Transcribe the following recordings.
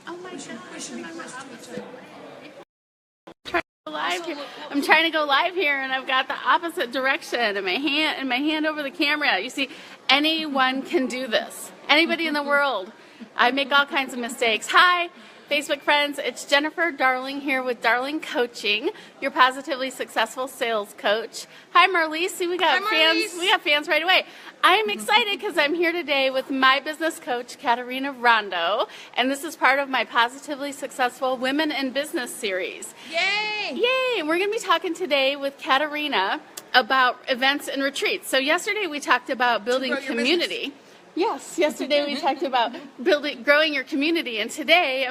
Oh my gosh. We should be close to each other. Live here. I'm trying to go live here, and I've got the opposite direction, and my hand over the camera. You see, anyone can do this. Anybody in the world. I make all kinds of mistakes. Hi, Facebook friends. It's Jennifer Darling here with Darling Coaching, your positively successful sales coach. Hi, Marlise. See, we got fans. We got fans right away. I'm excited because I'm here today with my business coach, Caterina Rando, and this is part of my Positively Successful Women in Business series. Yay! Yay! And we're going to be talking today with Caterina about events and retreats. So yesterday we talked about building community. Yes, yesterday we talked about growing your community, and today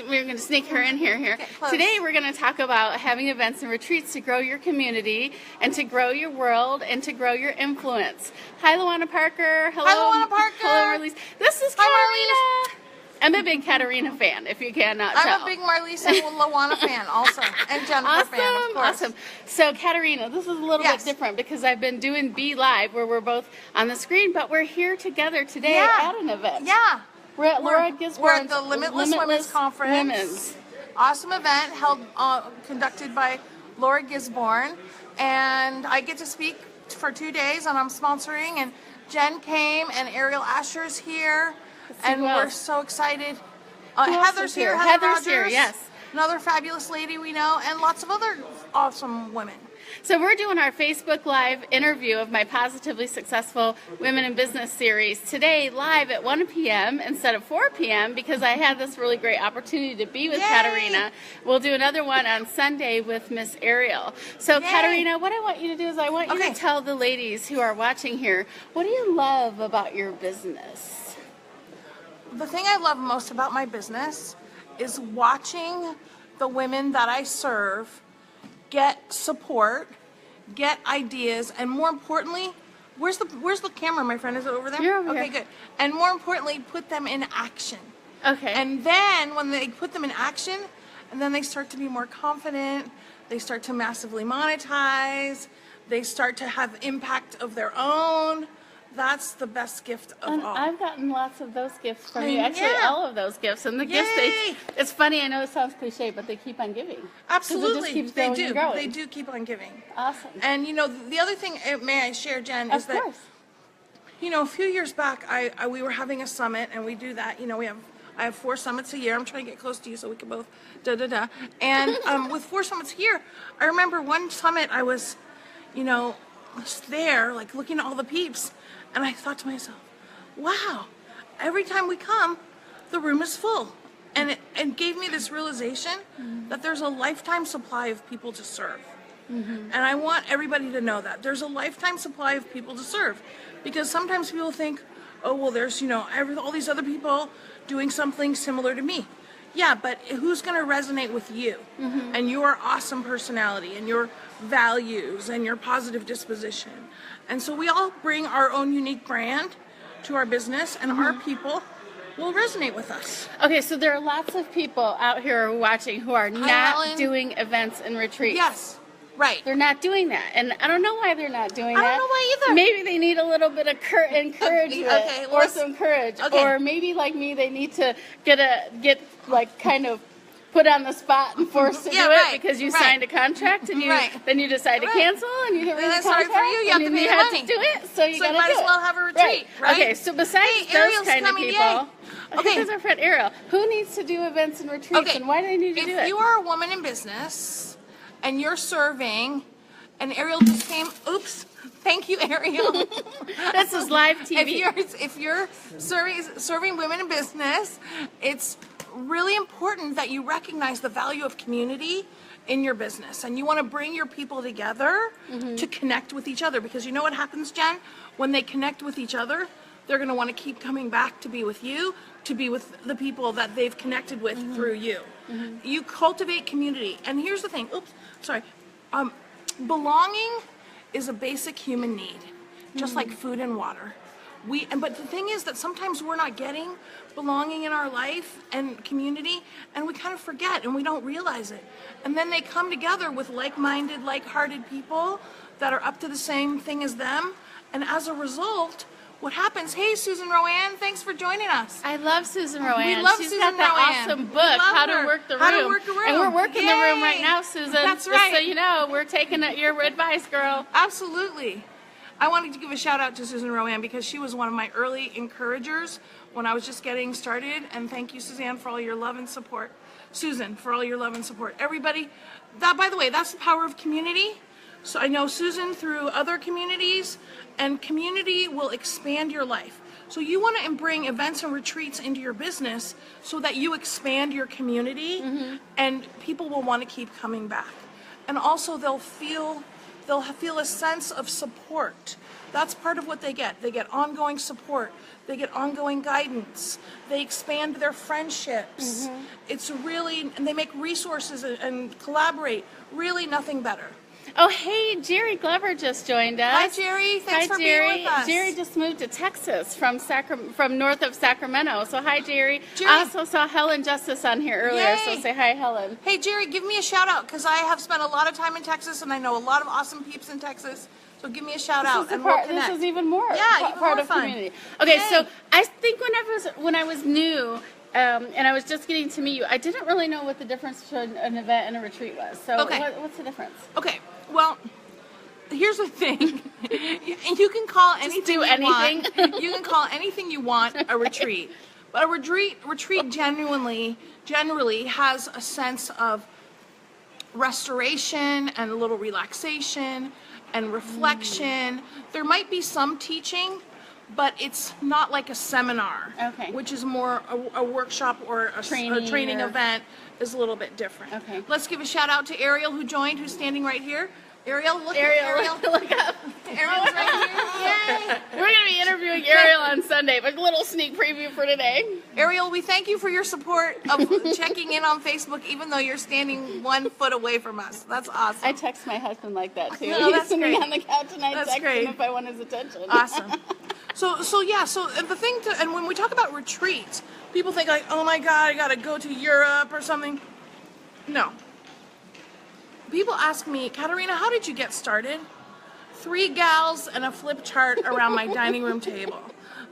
we're going to sneak her in here. Today we're going to talk about having events and retreats to grow your community and to grow your world and to grow your influence. Hi, Luana Parker. Hello. Hi, Luana Parker. Hello, Marlise. This is Caterina. I'm a big Caterina fan, if you cannot tell. I'm a big Marlise and Luana fan also, and Jennifer fan, of course. Awesome. So, Caterina, this is a little bit different because I've been doing Be Live, where we're both on the screen, but we're here together today at an event. Yeah. We're at Laura Gisborne's We're at the Limitless Women's Conference. Awesome event held, conducted by Laura Gisborne, and I get to speak for 2 days, and I'm sponsoring, and Jen came, and Ariel Asher's here. And we're so excited. Heather's here. Heather's here, yes. Another fabulous lady we know, and lots of other awesome women. So we're doing our Facebook Live interview of my Positively Successful Women in Business series today live at 1 p.m. instead of 4 p.m. because I had this really great opportunity to be with Caterina. We'll do another one on Sunday with Miss Ariel. So Caterina, what I want you to do is I want you to tell the ladies who are watching here, what do you love about your business? The thing I love most about my business is watching the women that I serve get support, get ideas, and more importantly, where's the camera, my friend? Is it over there? You're over here. Okay, good. And more importantly, put them in action. Okay. And then when they put them in action, and then they start to be more confident, they start to massively monetize, they start to have impact of their own. That's the best gift of all. I've gotten lots of those gifts from you. Actually, all of those gifts. And the gifts, it's funny, I know it sounds cliche, but they keep on giving. Absolutely. It just keeps they do. Growing. They do keep on giving. Awesome. And, you know, the other thing, may I share, Jen, is that, you know, a few years back, we were having a summit, and we do that. You know, I have 4 summits a year. I'm trying to get close to you so we can both da-da-da. And with 4 summits a year, I remember one summit I was, you know, there, like, looking at all the peeps. And I thought to myself, wow, every time we come, the room is full. And it gave me this realization that there's a lifetime supply of people to serve. And I want everybody to know that. There's a lifetime supply of people to serve. Because sometimes people think, oh, well, there's, you know, all these other people doing something similar to me. Yeah, but who's going to resonate with you and your awesome personality and your values and your positive disposition? And so we all bring our own unique brand to our business, and our people will resonate with us. Okay, so there are lots of people out here watching who are not doing events and retreats. Yes, right. They're not doing that, and I don't know why they're not doing that. I don't know why either. Maybe they need a little bit of encouragement or some courage, or maybe like me, they need to get like kind of put on the spot and forced to do it because you signed a contract and then you decide to cancel and you get rid of the contract. For you, you have to pay money. To do it, so you gotta might as well have a retreat, right? Okay, so besides those kind of people, here's our friend Ariel. Who needs to do events and retreats, and why do they need to do it? If you are a woman in business and you're serving, and Ariel just came. Oops. Thank you, Ariel. This is live TV. If you're serving women in business, it's really important that you recognize the value of community in your business, and you want to bring your people together to connect with each other, because you know what happens, Jen? When they connect with each other, they're going to want to keep coming back to be with you, to be with the people that they've connected with through you. You cultivate community, and here's the thing. Oops, sorry. Belonging is a basic human need, just like food and water. But the thing is that sometimes we're not getting belonging in our life and community, and we kind of forget and we don't realize it. And then they come together with like-minded, like-hearted people that are up to the same thing as them, and as a result, what happens? Hey, Susan Rowan, thanks for joining us. I love Susan Rowan. We love She's Susan got that Rowan. awesome We book, love How to her. Work the Room. How to Work a Room. And we're working the room Yay. right now, Susan. That's Just right. so you know, we're taking your advice, girl. Absolutely. I wanted to give a shout out to Susan Rowan because she was one of my early encouragers when I was just getting started. And thank you, Suzanne, for all your love and support. Susan, for all your love and support. Everybody, that, by the way, that's the power of community. So I know Susan through other communities, and community will expand your life. So you want to bring events and retreats into your business so that you expand your community, and people will want to keep coming back. And also they'll feel a sense of support. That's part of what they get. They get ongoing support. They get ongoing guidance. They expand their friendships. It's really, and they make resources and collaborate. Really nothing better. Oh, hey, Jerry Glover just joined us. Hi, Jerry. Thanks for being with us. Jerry just moved to Texas from north of Sacramento. So hi, Jerry. Jerry. I also saw Helen Justice on here earlier, Yay. so say hi, Helen. Hey, Jerry, give me a shout out because I have spent a lot of time in Texas and I know a lot of awesone peeps in Texas. So give me a shout out and we'll connect. This is even more even part more of fun. community. Okay, Yay. so I think when I was new, and I was just getting to meet you, I didn't really know what the difference between an event and a retreat was. So Okay. what's the difference? Okay, well, here's the thing. You can call anything do you anything. want. You can call anything you want a retreat. But a retreat generally has a sense of restoration and a little relaxation and reflection. There might be some teaching, but it's not like a seminar, Okay. which is more a workshop or a training or- event is a little bit different. Okay. Let's give a shout out to Ariel who joined, who's standing right here. Ariel, look Ariel, at Ariel. look up. Ariel's right here. Yay! We're going to be interviewing Ariel on Sunday, but a little sneak preview for today. Ariel, we thank you for your support of checking in on Facebook, even though you're standing 1 foot away from us. That's awesome. I text my husband like that too. Oh, He's that's sitting great. on the couch and I That's text great. him if I want his attention. Awesome. So the thing and when we talk about retreats, people think like, oh my God, I gotta go to Europe or something. No. People ask me, Caterina, how did you get started? 3 gals and a flip chart around my dining room table.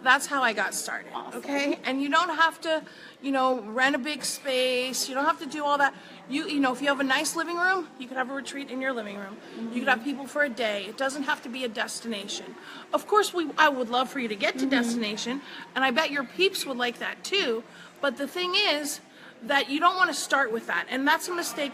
That's how I got started, okay? And you don't have to, rent a big space. You don't have to do all that. You know, if you have a nice living room, you could have a retreat in your living room. You could have people for a day. It doesn't have to be a destination. Of course, I would love for you to get to destination, and I bet your peeps would like that too. But the thing is, that you don't want to start with that, and that's a mistake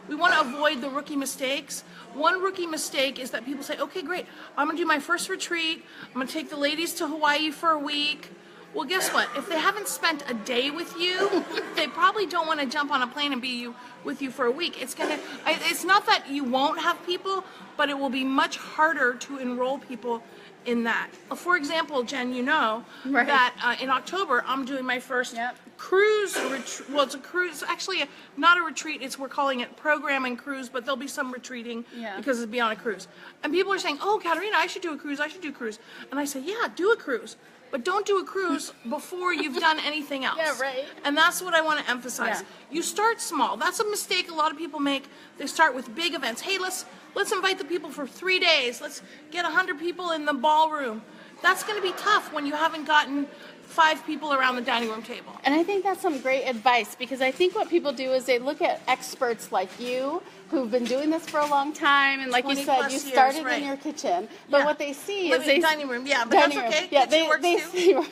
we want to avoid the rookie mistakes. One rookie mistake is that people say, okay, great, I'm going to do my first retreat, I'm going to take the ladies to Hawaii for a week. Well, guess what? If they haven't spent a day with you, they probably don't want to jump on a plane and be with you for a week. It's not that you won't have people, but it will be much harder to enroll people in that. For example, Jen, Right. that in October I'm doing my first cruise retreat. Well, it's a cruise. It's actually not a retreat. We're calling it program and cruise, but there'll be some retreating because it'll be on a cruise. And people are saying, "Oh, Caterina, I should do a cruise. I should do a cruise." And I say, "Yeah, do a cruise, but don't do a cruise before you've done anything else." Yeah, right. And that's what I want to emphasize. Yeah. You start small. That's a mistake a lot of people make. They start with big events. Hey, let's invite the people for 3 days. Let's get 100 people in the ballroom. That's going to be tough when you haven't gotten 5 people around the dining room table. And I think that's some great advice, because I think what people do is they look at experts like you who've been doing this for a long time, and like you 20 said, plus you years, started right. in your kitchen. But Yeah. what they see is dining room, but that's okay. Yeah, Kitchen works they too.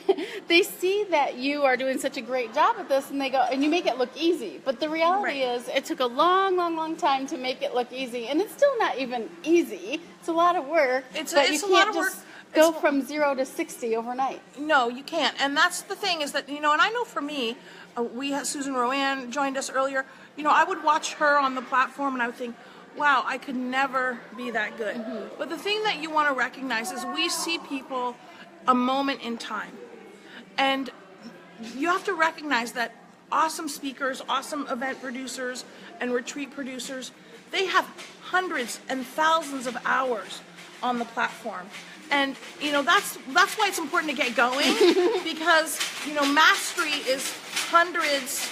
they see that you are doing such a great job at this, and they go, and you make it look easy. But the reality Right. is, it took a long, long, long time to make it look easy, and it's still not even easy. It's a lot of work. It's but a you lot can't of work. just go from 0 to 60 overnight. No, you can't. And that's the thing is that, and I know for me, we had Susan Rowan joined us earlier. I would watch her on the platform and I would think, wow, I could never be that good. But the thing that you want to recognize is we see people a moment in time. And you have to recognize that awesome speakers, awesome event producers, and retreat producers, they have hundreds and thousands of hours on the platform. And that's why it's important to get going, because mastery is hundreds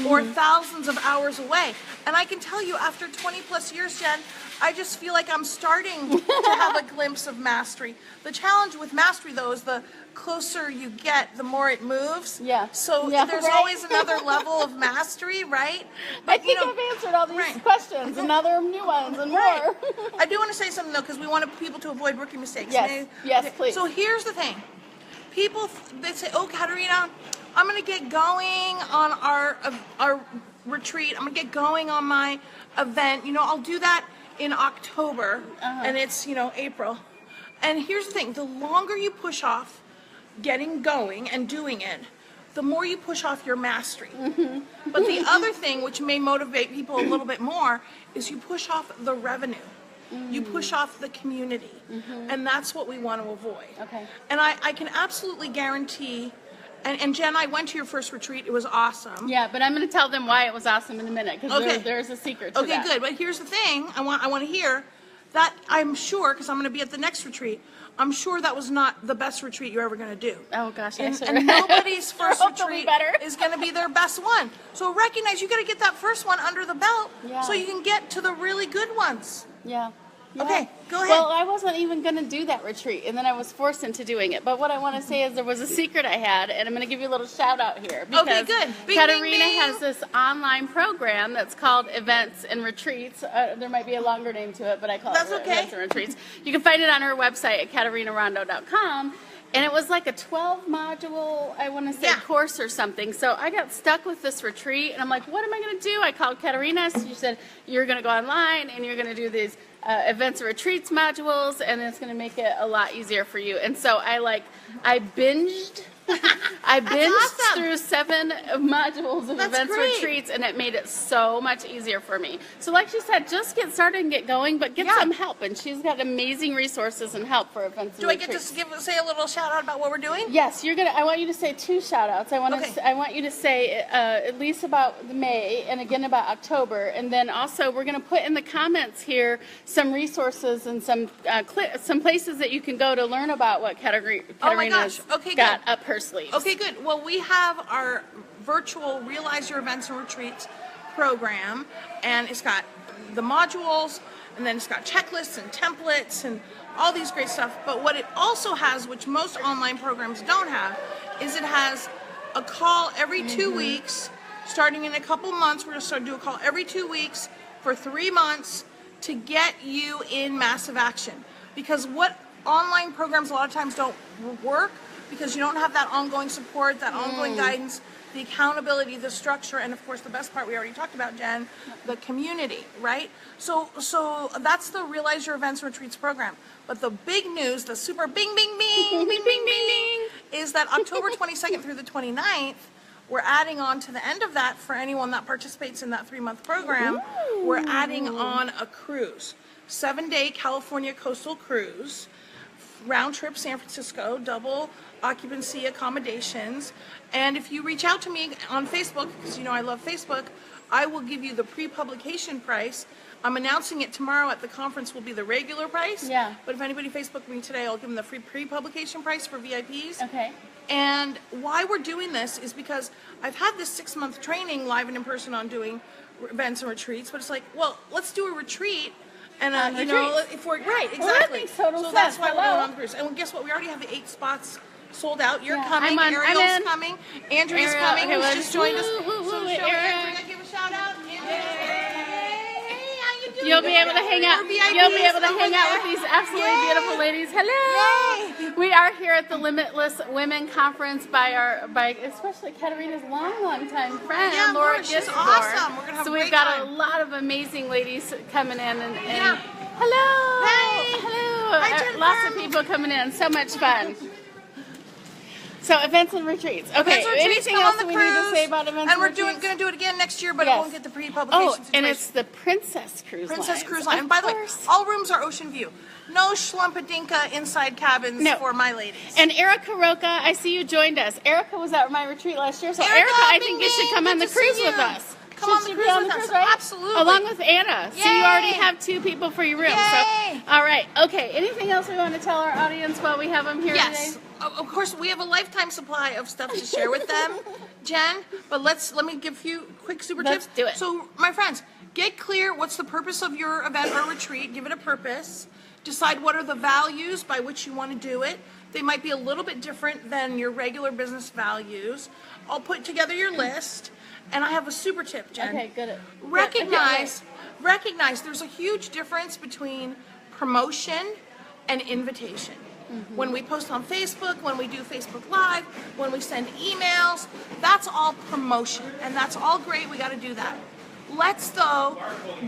or thousands of hours away. And I can tell you, after 20 plus years, Jen, I just feel like I'm starting to have a glimpse of mastery. The challenge with mastery, though, is the closer you get, the more it moves. Yeah. So Yeah, there's right. always another level of mastery, right? I think I've answered all these questions, and now there are new ones and more. I do want to say something, though, because we want people to avoid rookie mistakes. Yes, please. So here's the thing. People, they say, oh, Caterina, I'm going to get going on our retreat. I'm going to get going on my event. I'll do that in October, and it's, April. And here's the thing. The longer you push off getting going and doing it, the more you push off your mastery. But the other thing, which may motivate people a little bit more, is you push off the revenue. You push off the community. And that's what we want to avoid. Okay. And I can absolutely guarantee, and Jen, I went to your first retreat. It was awesome. Yeah, but I'm going to tell them why it was awesome in a minute, because there's a secret to that. Okay, good. But here's the thing. I want to hear that. I'm sure, because I'm going to be at the next retreat, I'm sure that was not the best retreat you're ever going to do. Oh, gosh. And nobody's first retreat is going to be their best one. So recognize you got to get that first one under the belt so you can get to the really good ones. Yeah. Okay, go ahead. Well, I wasn't even going to do that retreat, and then I was forced into doing it. But what I want to say is there was a secret I had, and I'm going to give you a little shout out here. Okay, good. Bing, Caterina bing, bing. has this online program that's called Events and Retreats. There might be a longer name to it, but I call it Events and Retreats. You can find it on her website at CaterinaRando.com. And it was like a 12-module, I want to say, course or something. So I got stuck with this retreat, and I'm like, what am I going to do? I called Caterina. She said, you're going to go online, and you're going to do these events and retreats modules, and it's going to make it a lot easier for you. And so I binged. I binged through 7 modules of events and retreats, and it made it so much easier for me. So like she said, just get started and get going, but get some help. And she's got amazing resources and help for events and retreats. Do I get to say a little shout out about what we're doing? Yes, I want you to say 2 shout outs. I want you to say at least about May and again about October. And then also we're going to put in the comments here some resources and some places that you can go to learn about what Caterina's got up her sleeves. Okay, good. Well, we have our virtual Realize Your Events and Retreats program, and it's got the modules, and then it's got checklists and templates and all these great stuff. But what it also has, which most online programs don't have, is it has a call every 2 weeks, starting in a couple months. We're going to start do a call every 2 weeks for 3 months to get you in massive action. Because what online programs a lot of times don't work, because you don't have that ongoing support, that ongoing guidance, the accountability, the structure, and of course the best part we already talked about, Jen, the community, right? So that's the Realize Your Events and Retreats program. But the big news, the super bing, bing, bing, bing, bing, bing, is that October 22nd through the 29th, we're adding on to the end of that for anyone that participates in that 3-month program. We're adding on a cruise, 7-day California coastal cruise, round trip San Francisco, double occupancy accommodations. And if you reach out to me on Facebook, because I love Facebook, I will give you the pre-publication price. I'm announcing it tomorrow at the conference will be the regular price. Yeah. But if anybody Facebooked me today, I'll give them the free pre-publication price for VIPs. Okay. And why we're doing this is because I've had this 6-month training live and in person on doing events and retreats, but it's like, well, let's do a retreat. And if we're exactly. Well, that makes total sense. That's why we're going on the cruise. And guess what? We already have the 8 spots sold out. You're coming. Ariel's coming. Andrea's coming. Who's just joined us. So Andrea, give a shout out. You'll be able to hang out. You'll be able to hang out with these absolutely beautiful ladies. Hello. Yay. We are here at the Limitless Women Conference by especially Caterina's long time friend, Laura she's awesome. We're gonna have so a we've great got time. a lot of amazing ladies coming in and hello. Hey. Hello. Hi, Jennifer. Lots of people coming in. So much fun. So events and retreats. Okay. Anything else that we need to say about events and retreats? And we're going to do it again next year, but it won't get the pre-publication. Oh, and it's the Princess Cruise Line. Cruise Line. And by the way, all rooms are ocean view. No schlumpadinka inside cabins for my ladies. And Erica Roca, I see you joined us. Erica was at my retreat last year, so Erica, I think you should come on the cruise with us. Come on the cruise with us, right? Absolutely. Along with Anna. Yay. So you already have 2 people for your room. Yay. So, all right. Okay. Anything else we want to tell our audience while we have them here today? Of course, we have a lifetime supply of stuff to share with them, Jen. But let me give you quick super tips. Let's do it. So, my friends, Get clear what's the purpose of your event or retreat. Give it a purpose. Decide what are the values by which you want to do it. They might be a little bit different than your regular business values. I'll put together your list, and I have a super tip, Jen. Okay, good. Recognize there's a huge difference between promotion and invitation. When we post on Facebook, when we do Facebook Live, when we send emails, that's all promotion, and that's all great. We got to do that. Let's, though,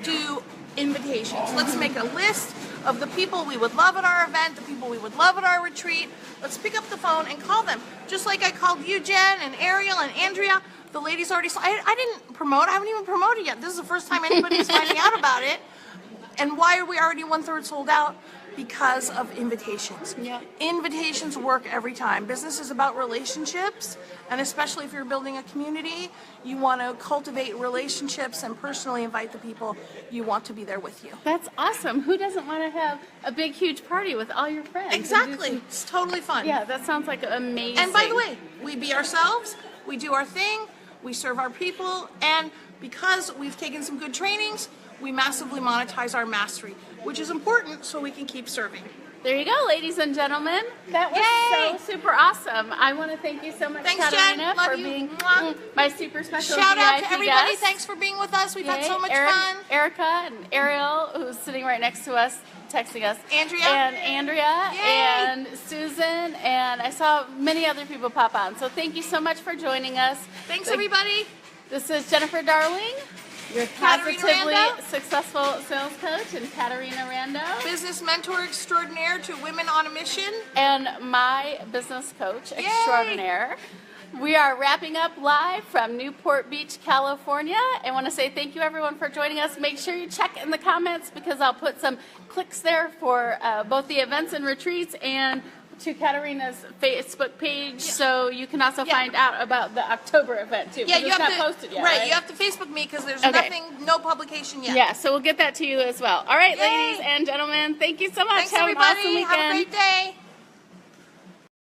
do invitations. Let's make a list of the people we would love at our event, the people we would love at our retreat. Let's pick up the phone and call them. Just like I called you, Jen, and Ariel, and Andrea. The ladies already saw. I didn't promote. I haven't even promoted yet. This is the first time anybody's finding out about it. And why are we already 1/3 sold out? Because of invitations. Yeah. Invitations work every time. Business is about relationships, and especially if you're building a community, you want to cultivate relationships and personally invite the people you want to be there with you. That's awesome. Who doesn't want to have a big, huge party with all your friends? Exactly. It's totally fun. Yeah, that sounds like amazing. And by the way, we be ourselves, we do our thing, we serve our people, and because we've taken some good trainings, we massively monetize our mastery, which is important so we can keep serving. There you go, ladies and gentlemen. That was Yay! so super awesome. I want to thank you so much, Thanks, Caterina, Jen. Love for you. being Mwah. my super special Shout out VIP to everybody. guest. Thanks for being with us. We've had Yay. so much fun. Erica and Ariel, who's sitting right next to us, texting us. Andrea. And Andrea. Yay. And Susan. And I saw many other people pop on. So thank you so much for joining us. Thanks, everybody. This is Jennifer Darling, your Caterina positively Rando. successful sales coach, and Caterina Rando. Business mentor extraordinaire to women on a mission. And my business coach Yay. extraordinaire. We are wrapping up live from Newport Beach, California. I want to say thank you everyone for joining us. Make sure you check in the comments because I'll put some clicks there for both the events and retreats and to Caterina's Facebook page, so you can also find out about the October event too. Yeah, you have not to posted yet, right. You have to Facebook me because there's no publication yet. Yeah, so we'll get that to you as well. All right, Yay. ladies and gentlemen, thank you so much. Thanks, Have everybody. an awesome weekend. Have a great day.